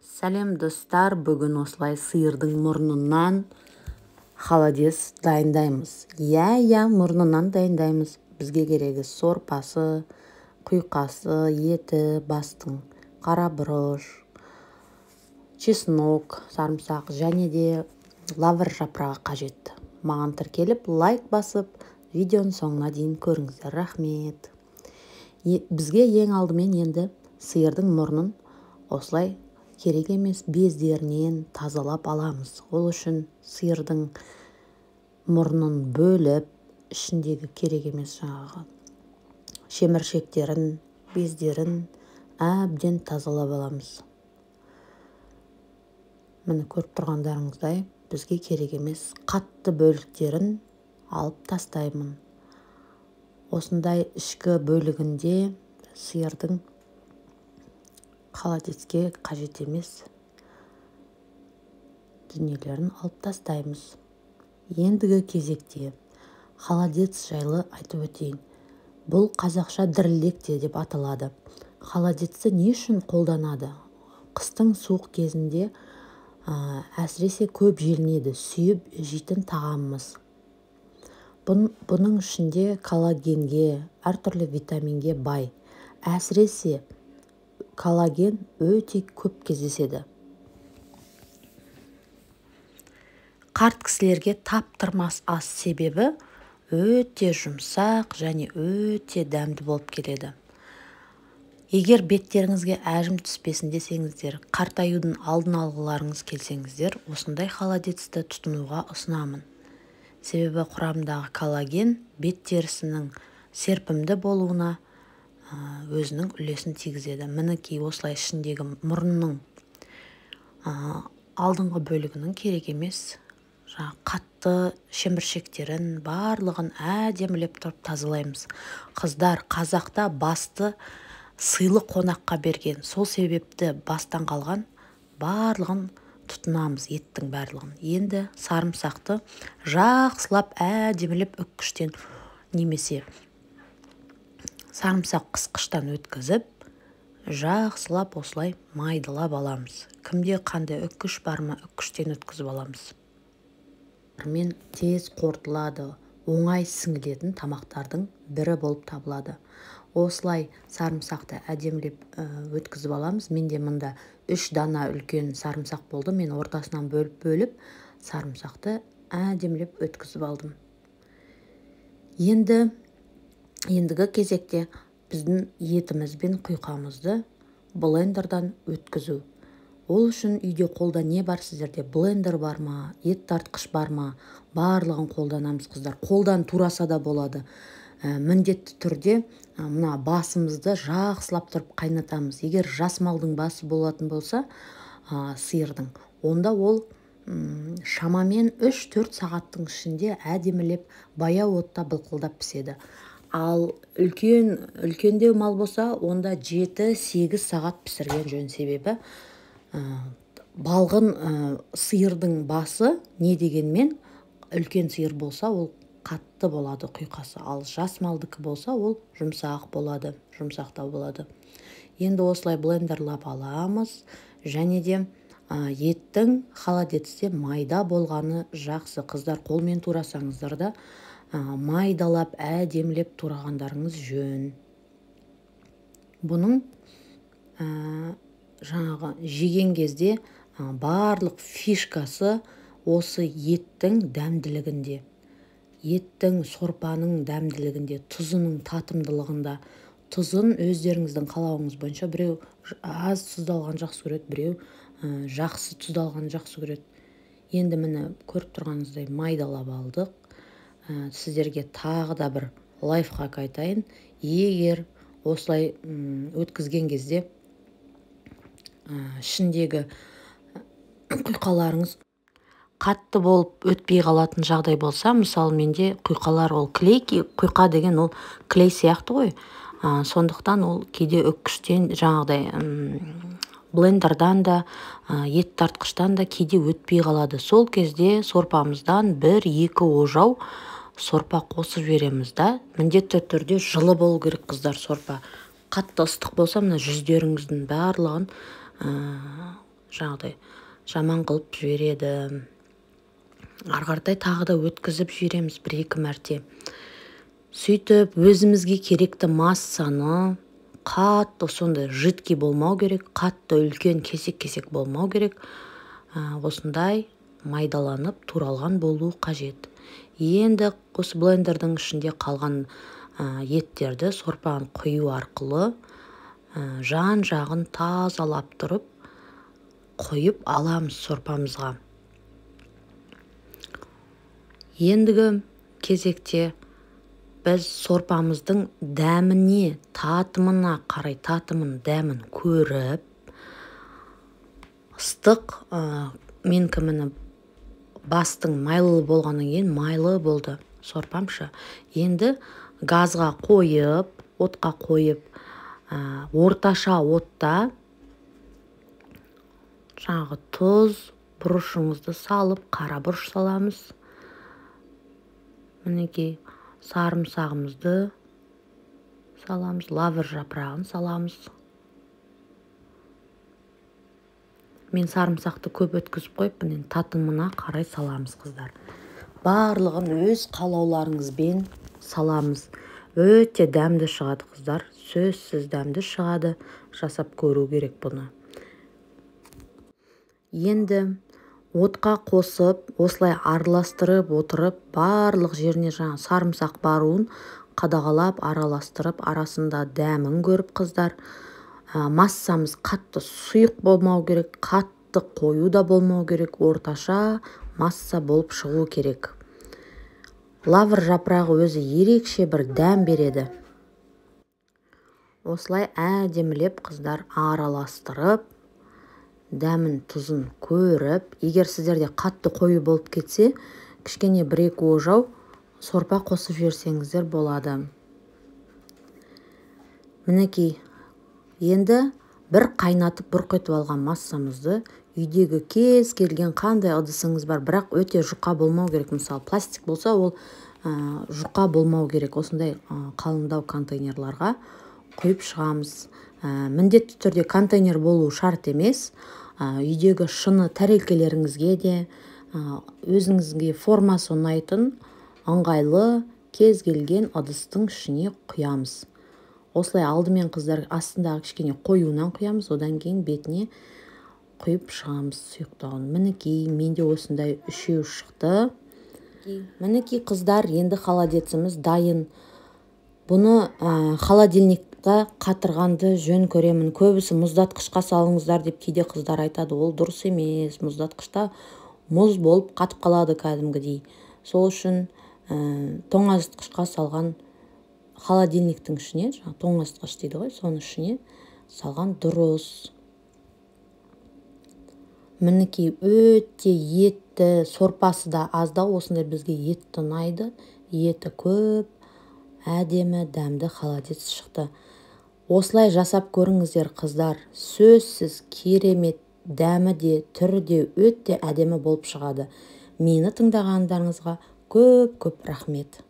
Сәлем достар, бүгін осылай сиырдың мұрнынан холодец дайындаймыз. Иә, мұрнынан дайындаймыз. Бізге керегі сорпасы, құйқасы, еті, бастың, қара бұрыш, чеснок, сарымсақ және де лавр жапырағы қажет. Маған тіркеліп, лайк басып, видеоның соңына дейін көріңіздер. Рахмет. Бізге ең алдымен енді сиырдың мұрнын осылай керек емес бездерінен тазалап аламыз. Ол үшін сиырдың мұрнын бөліп, ішіндегі керек емес жаңағы шеміршектерін, бездерін әбден тазалап аламыз. Міне көріп тұрғандарыңыздай, бізге керек емес қатты бөліктерін алып тастаймын. Осындай ішкі бөлігінде сиырдың холодецке қажет емес дүниелерін алып тастаймыз. Ендігі кезекте холодец жайлы айтып өтейін. Бұл қазақша дірілдекте деп аталады. Холодецті не үшін қолданады? Қыстың суық кезінде әсіресе көп желінеді, сүйіп жейтін тағамымыз. Бұның ішінде коллагенге, әртүрлі витаминге бай. Әсіресе коллаген өте көп кездеседі. Қарт кісілерге таптырмас ас себебі өте жұмсақ және өте дәмді болып келеді. Егер беттеріңізге әжім түспесін десеңіздер, қартаюдың алдын алғыларыңыз келсеңіздер, осындай холодецті тұтынуға ұсынамын. Себебі құрамындағы коллаген бет терісінің серпімді болуына өзінің үлесін тигізеді. Мінекей осылай ішіндегі мұрынның алдыңғы бөлігінің керек емес қатты шеміршектерін барлығын әдемілеп тұрып тазалаймыз. Қыздар, қазақта басты сыйлы қонаққа берген. Сол себепті бастан қалған барлығын тұтынамыз, еттің барлығын. Енді сарымсақты жақсылап әдемілеп үккіштен немесе сарымсақ қысқыштан өткізіп, жақсылап осылай майдалап аламыз. Кімде қандай үккіш бар ма, үккіштен өткізіп аламыз. Мен тез қорытылады, оңай сіңілетін тамақтардың бірі болып табылады. Осылай сарымсақты әдемілеп өткізіп аламыз. Менде мұнда 3 дана үлкен сарымсақ болды. Мен ортасынан бөліп сарымсақты әдемілеп өткізіп алдым. Ендігі кезекте біздің етіміз бен құйқамызды блендердан өткізу. Ол үшін үйде қолда не бар сіздерде? Блендер бар ма? Ет тартқыш бар ма? Барлығын қолданамыз, қыздар. Қолдан тураса да болады. Міндетті түрде мына басымызды жақсылап тұрып қайнатамыз. Егер жас малдың басы болатын болса, сиырдың, онда ол шамамен 3-4 сағаттың ішінде әдемілеп баяу отта былқылдап піседі. Ал үлкендеу мал болса, онда 7-8 сағат пісірген жөн. Себебі балғын сиырдың басы не дегенмен үлкен сиыр болса, ол қатты болады құйқасы. Ал жас малдікі болса, ол жұмсақ болады. Енді осылай блендерлап аламыз. Және де еттің холодецте майда болғаны жақсы. Қыздар, қолмен турасаңыздар да майдалап, әдемілеп турағандарыңыз жөн. Бұның жаңағы жеген кезде барлық фишкасы осы еттің дәмділігінде, еттің сорпаның дәмділігінде, тұзының татымдылығында. Тұзын өздеріңіздің қалауыңыз бойынша, біреу аз тұздалған жақсы көреді, біреу жақсы тұздалған жақсы көреді. Енді міне көріп тұрғаныңыздай майдалап алдық. Сіздерге тағы да бір лайфхак айтайын. Егер осылай өткізген кезде ішіндегі құйқаларыңыз қатты болып өтпей қалатын жағдай болса, мысалы менде құйқалар ол клей, құйқа деген ол клей сияқты ғой. Сондықтан ол кейде үккіштен жаңағыдай блендердан да, ет тартқыштан да кейде өтпей қалады. Сол кезде сорпамыздан 1-2 ожау сорпа қосып жібереміз да. Міндетті түрде жылы болу керек, қыздар, сорпа. Қатты ыстық болса, мына жүздеріңіздің барлығын жаңағыдай жаман қылып жібереді. Ары қаратай тағы да өткізіп жібереміз 1-2 мәрте. Сөйтіп өзімізге керекті массаны қатты сондай жидкий болмау керек, қатты үлкен кесек-кесек болмау керек. Осындай майдаланып туралған болуы қажет. Енді осы блендердің ішінде қалған еттерді сорпаға құю арқылы жан жағын тазалап тұрып құйып аламыз сорпамызға. Ендігі кезекте біз сорпамыздың дәміне, татымына қарай, дәмін көріп, ыстық менікіміні бастың майлы болғаннан кейін майлы болды сорпамшы. Енді газға қойып, отқа қойып, орташа отта жаңағы тұз, бұрышыңызды салып, қара бұрыш саламыз. Мінекей сарымсағымызды саламыз, лавр жапырағын саламыз. Мен сарымсақты көп өткізіп қойып, татымына қарай саламыз, қыздар. Барлығын өз қалауларыңызбен саламыз. Өте дәмді шығады, қыздар. Сөзсіз дәмді шығады. Жасап көру керек бұны. Енді отқа қосып, осылай араластырып отырып, барлық жеріне жаңа сарымсақ баруын қадағалап, араластырып, арасында дәмін көріп, қыздар. Массамыз қатты сұйық болмау керек, қатты қою да болмау керек, орташа масса болып шығу керек. Лавр жапырағы өзі ерекше бір дәм береді. Осылай әдемілеп, қыздар, араластырып, дәмін тұзын көріп, егер сіздерде қатты қою болып кетсе, кішкене 1-2 ожау сорпа қосып жіберсеңіздер болады. Мінекей, енді бір қайнатып, бұрқайтып алған массамызды үйдегі кез келген қандай ыдысыңыз бар, бірақ өте жұқа болмау керек. Мысалы, пластик болса, ол жұқа болмау керек. Осындай қалыңдау контейнерларға құйып шығамыз. Міндетті түрде контейнер болу шарт емес. Үйдегі шыны тәрелкелеріңізге де, өзіңізге формасы ұнайтын ыңғайлы кез келген ыдыстың ішіне құямыз. Осылай алдымен, қыздар, астындағы кішкене қоюынан құямыз, одан кейін бетіне құйып шығамыз сұйықтығын. Мінекей, менде осындай 3 шықты. Мінекей, қыздар, енді холодеціміз дайын. Бұны холодильникқа қатырғанды жөн көремін. Көбісі мұздатқышқа салыңыздар деп кейде қыздар айтады. Ол дұрыс емес. Мұздатқышта мұз болып қатып қалады кәдімгідей. Сол үшін тоңазытқышқа салған холодильниктің ішіне, тоңазытқыш дейді ғой, соның ішіне салған дұрыс. Мінекей, өте етті, сорпасы да аздау, осындай бізге етті ұнайды. Еті көп, әдемі, дәмді холодец шықты. Осылай жасап көріңіздер, қыздар. Сөзсіз керемет, дәмі де, түрі де өте әдемі болып шығады. Мені тыңдағандарыңызға көп рахмет.